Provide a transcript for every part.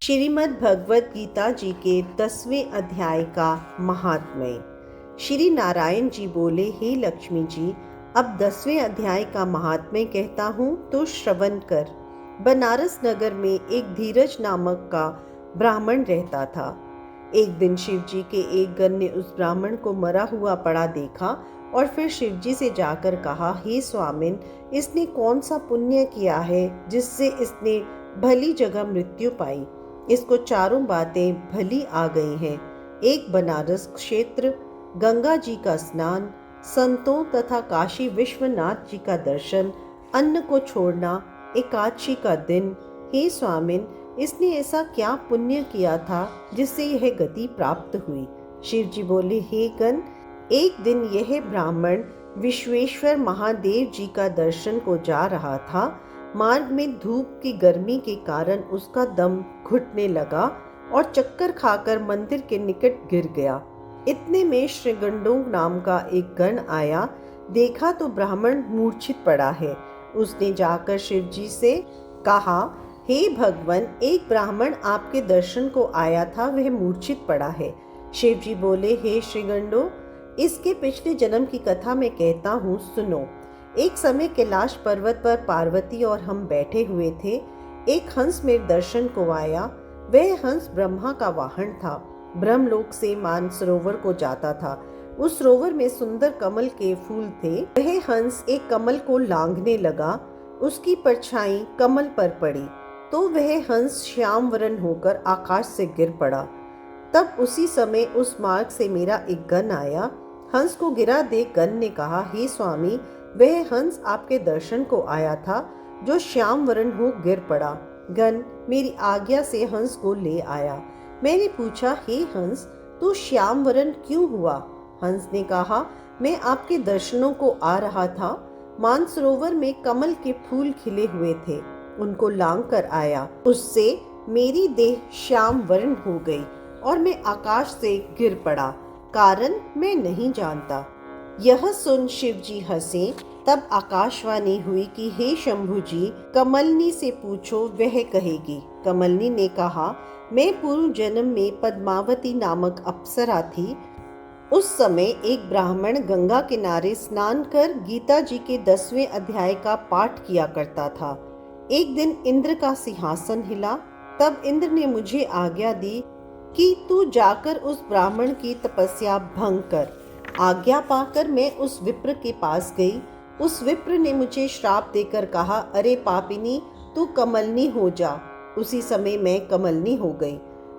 श्रीमद् भगवत गीता जी के 10वें अध्याय का महात्म्य। श्री नारायण जी बोले, हे लक्ष्मी जी, अब 10वें अध्याय का महात्म्य कहता हूँ तो श्रवण कर। बनारस नगर में एक धीरज नामक का ब्राह्मण रहता था। एक दिन शिव जी के एक गण ने उस ब्राह्मण को मरा हुआ पड़ा देखा और फिर शिव जी से जाकर कहा, हे स्वामिन, इसने कौन सा पुण्य किया है जिससे इसने भली जगह मृत्यु पाई। इसको चारों बातें भली आ गई हैं। एक बनारस क्षेत्र, गंगा जी का स्नान, संतों तथा काशी विश्वनाथ जी का दर्शन, अन्न को छोड़ना, एकादशी का दिन। हे स्वामिन, इसने ऐसा क्या पुण्य किया था जिससे यह गति प्राप्त हुई। शिव जी बोले, हे गण, एक दिन यह ब्राह्मण विश्वेश्वर महादेव जी का दर्शन को जा रहा था। मार्ग में धूप की गर्मी के कारण उसका दम घुटने लगा और चक्कर खाकर मंदिर के निकट गिर गया। इतने में श्रीगंडों नाम का एक गण आया। देखा तो ब्राह्मण मूर्छित पड़ा है। उसने जाकर शिव जी से कहा, हे भगवान, एक ब्राह्मण आपके दर्शन को आया था, वह मूर्छित पड़ा है। शिव जी बोले, हे श्रीगंडो, इसके पिछले जन्म की कथा मैं कहता हूँ, सुनो। एक समय कैलाश पर्वत पर पार्वती और हम बैठे हुए थे। एक हंस मेरे दर्शन को आया। वह हंस ब्रह्मा का वाहन था। ब्रह्मलोक से मानसरोवर को जाता था। उस सरोवर में सुंदर कमल के फूल थे। वह हंस एक कमल को लांघने लगा। उसकी परछाई कमल पर पड़ी तो वह हंस श्याम वर्ण होकर आकाश से गिर पड़ा। तब उसी समय उस मार्ग से मेरा एक गण आया। हंस को गिरा देख गण ने कहा, हे स्वामी, वह हंस आपके दर्शन को आया था जो श्याम वर्ण हो गिर पड़ा। गण मेरी आज्ञा से हंस को ले आया। मैंने पूछा, हे हंस, तू श्याम वर्ण क्यों हुआ। हंस ने कहा, मैं आपके दर्शनों को आ रहा था। मानसरोवर में कमल के फूल खिले हुए थे, उनको लांघ कर आया। उससे मेरी देह श्याम वर्ण हो गई और मैं आकाश से गिर पड़ा। कारण मैं नहीं जानता। यह सुन शिव जी हंसे। तब आकाशवाणी हुई कि हे शंभु जी, कमलनी से पूछो, वह कहेगी। कमलनी ने कहा, मैं पूर्व जन्म में पद्मावती नामक अप्सरा थी। उस समय एक ब्राह्मण गंगा किनारे स्नान कर गीता जी के 10वें अध्याय का पाठ किया करता था। एक दिन इंद्र का सिंहासन हिला। तब इंद्र ने मुझे आज्ञा दी कि तू जाकर उस ब्राह्मण की तपस्या भंग कर। आज्ञा पाकर मैं उस विप्र के पास गई। उस विप्र ने मुझे श्राप देकर कहा, अरे पापिनी, तू कमलनी हो जा। उसी समय मैं कमलनी हो गई।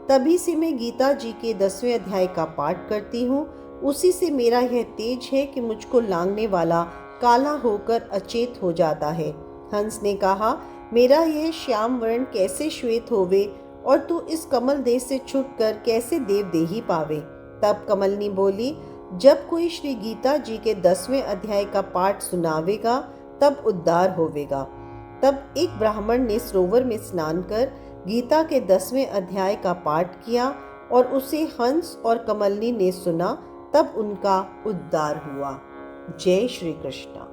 तभी से मैं गीता जी के 10वें अध्याय का पाठ करती हूँ। उसी से मेरा यह तेज है कि मुझको लांघने वाला काला होकर अचेत हो जाता है। हंस ने कहा, मेरा यह श्याम वर्ण कैसे श्वेत होवे और तू इस कमल देह से छूटकर कैसे देवदेही पावे। तब कमलनी बोली, जब कोई श्री गीता जी के 10वें अध्याय का पाठ सुनावेगा तब उद्धार होवेगा। तब एक ब्राह्मण ने सरोवर में स्नान कर गीता के 10वें अध्याय का पाठ किया और उसे हंस और कमलनी ने सुना। तब उनका उद्धार हुआ। जय श्री कृष्ण।